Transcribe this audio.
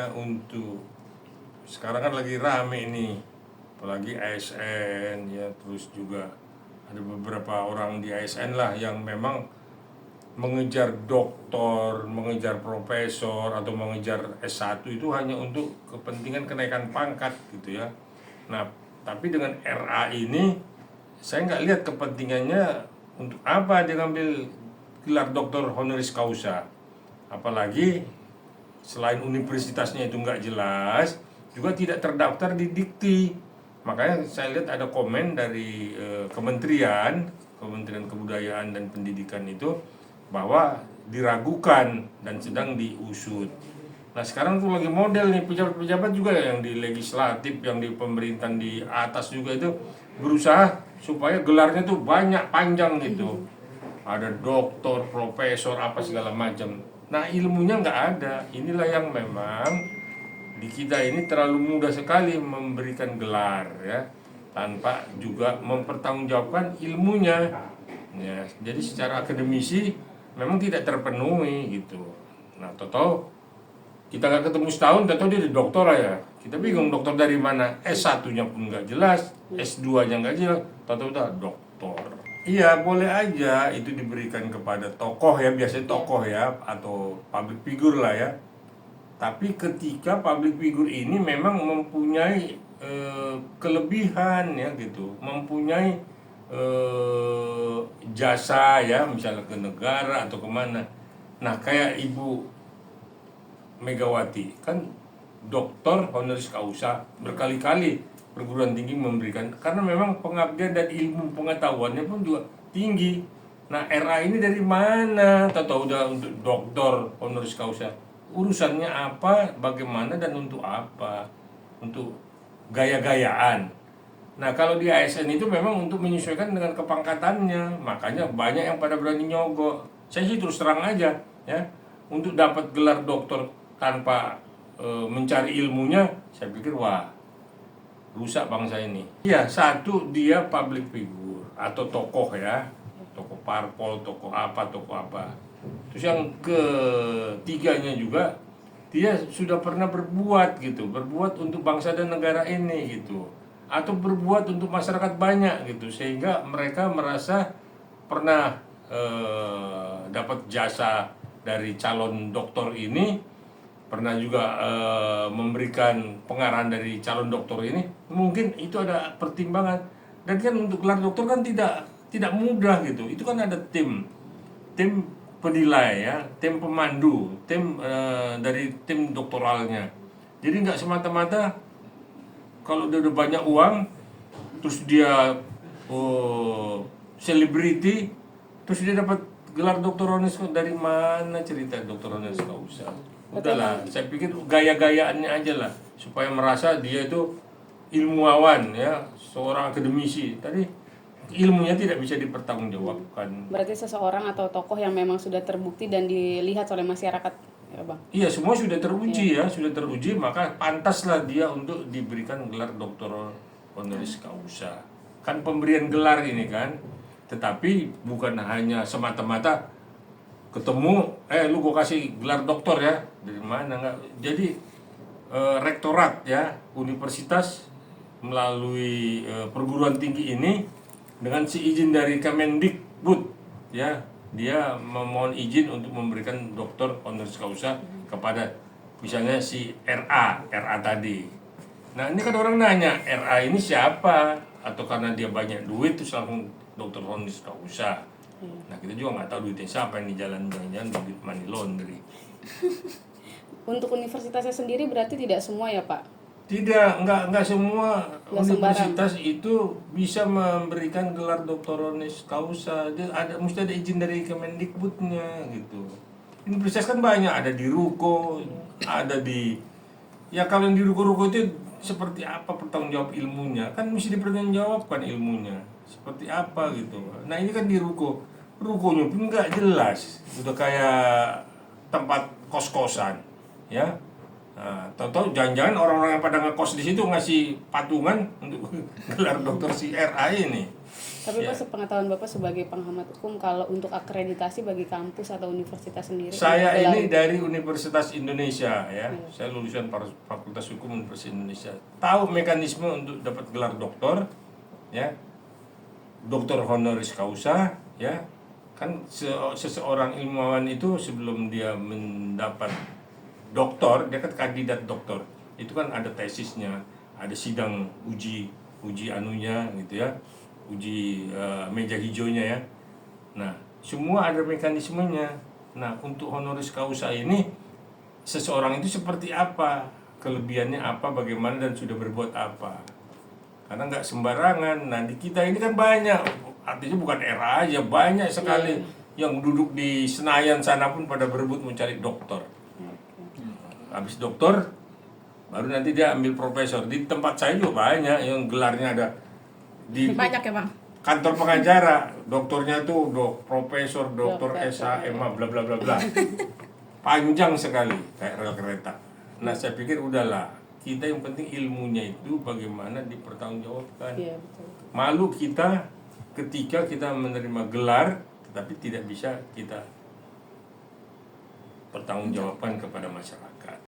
hanya untuk sekarang kan lagi rame ini, apalagi ASN ya, terus juga ada beberapa orang di ASN lah yang memang mengejar doktor, mengejar profesor atau mengejar S1 itu hanya untuk kepentingan kenaikan pangkat gitu ya. Nah, tapi dengan RA ini saya nggak lihat kepentingannya untuk apa dia ngambil gelar doktor honoris causa. Apalagi selain universitasnya itu nggak jelas, juga tidak terdaftar di Dikti. Makanya saya lihat ada komen dari Kementerian Kebudayaan dan Pendidikan itu bahwa diragukan dan sedang diusut. Nah sekarang tuh lagi model nih pejabat-pejabat juga yang di legislatif, yang di pemerintahan di atas juga itu berusaha supaya gelarnya tuh banyak panjang gitu. Ada doktor, profesor, apa segala macam. Nah ilmunya nggak ada. Inilah yang memang di kita ini terlalu mudah sekali memberikan gelar ya, tanpa juga mempertanggungjawabkan ilmunya. Ya, jadi secara akademisi memang tidak terpenuhi gitu. Nah, toto kita nggak ketemu setahun, toto dia dokter ya. Kita bingung dokter dari mana? S1-nya pun nggak jelas, S2-nya nggak jelas, toto udah dokter. Iya, boleh aja itu diberikan kepada tokoh ya, biasanya tokoh ya, atau public figure lah ya. Tapi ketika public figure ini memang mempunyai kelebihan ya gitu, mempunyai jasa ya, misalnya ke negara atau kemana. Nah kayak Ibu Megawati kan doktor honoris causa, berkali-kali perguruan tinggi memberikan, karena memang pengabdian dan ilmu pengetahuannya pun juga tinggi. Nah RA ini dari mana? Tahu udah untuk doktor honoris causa, urusannya apa, bagaimana, dan untuk apa? Untuk gaya-gayaan. Nah kalau di ASN itu memang untuk menyesuaikan dengan kepangkatannya, makanya banyak yang pada berani nyogok. Saya sih terus terang aja ya, untuk dapat gelar doktor tanpa mencari ilmunya, saya pikir wah rusak bangsa ini. Iya, satu dia public figure atau tokoh ya, tokoh parpol, tokoh apa. Terus yang ketiganya juga dia sudah pernah berbuat gitu, berbuat untuk bangsa dan negara ini gitu, atau berbuat untuk masyarakat banyak gitu, sehingga mereka merasa pernah dapat jasa dari calon dokter ini, pernah juga memberikan pengarahan dari calon dokter ini, mungkin itu ada pertimbangan. Dan kan untuk gelar dokter kan tidak mudah gitu, itu kan ada tim penilai ya, tim pemandu, tim dari tim doktoralnya. Jadi nggak semata-mata kalau dia udah banyak uang, terus dia selebriti, terus dia dapat gelar doktor honoris causa. Dari mana cerita doktor honoris causa? Udahlah, saya pikir gaya-gayaannya aja lah, supaya merasa dia itu ilmuwan ya, seorang akademisi. Tadi ilmunya tidak bisa dipertanggungjawabkan. Berarti seseorang atau tokoh yang memang sudah terbukti dan dilihat oleh masyarakat, ya Bang? Iya, semua sudah teruji ya, sudah teruji, maka pantaslah dia untuk diberikan gelar doktor honoris causa. Kan pemberian gelar ini kan, tetapi bukan hanya semata-mata ketemu, lu gua kasih gelar doktor ya, dari mana enggak. Jadi rektorat ya, universitas melalui perguruan tinggi ini dengan seizin dari Kemendikbud ya, dia memohon izin untuk memberikan doktor honoris causa kepada misalnya si RA tadi. Nah ini kan orang nanya, RA ini siapa? Atau karena dia banyak duit terus langsung dokter honoris causa. Nah kita juga nggak tahu duitnya siapa yang di jalan-jalan duit money laundry. Untuk universitasnya sendiri berarti tidak semua ya Pak? Tidak, enggak semua Nggak universitas itu bisa memberikan gelar doktor honoris causa. Dia mesti ada izin dari Kemendikbudnya gitu. Universitas kan banyak, ada di Ruko, ada di, ya kalau yang di Ruko-Ruko itu seperti apa pertanggungjawab ilmunya, kan mesti dipertanggungjawabkan ilmunya seperti apa gitu. Nah ini kan di Rukonya pun nggak jelas, udah kayak tempat kos-kosan ya. Nah, tahu-tahu jangan-jangan orang-orang yang pada ngekos di situ ngasih patungan untuk gelar dokter si RA ini. Tapi Ya. Pak, sepengetahuan Bapak sebagai penghemat hukum, kalau untuk akreditasi bagi kampus atau universitas sendiri, Saya gelar ini dari Universitas Indonesia ya. Saya lulusan Fakultas Hukum Universitas Indonesia. Tahu mekanisme untuk dapat gelar doktor ya. Doktor honoris causa ya. Kan seseorang ilmuwan itu sebelum dia mendapat doktor, dia kan kandidat doktor. Itu kan ada tesisnya, ada sidang uji anunya gitu ya. Uji meja hijaunya ya. Nah, semua ada mekanismenya. Nah, untuk honoris causa ini seseorang itu seperti apa, kelebihannya apa, bagaimana dan sudah berbuat apa. Karena nggak sembarangan. Nah, di kita ini kan banyak, artinya bukan era aja, banyak sekali yang duduk di Senayan sana pun pada berebut mencari dokter. Habis dokter, baru nanti dia ambil profesor. Di tempat saya juga banyak yang gelarnya ada di Banyak ya Bang? kantor pengacara, dokternya tuh profesor, dokter SHMA, bla bla bla bla. Panjang sekali kayak rel kereta. Nah, saya pikir udahlah, kita yang penting ilmunya itu bagaimana dipertanggungjawabkan. Iya, betul. Malu kita ketika kita menerima gelar tetapi tidak bisa kita pertanggungjawabkan kepada masyarakat.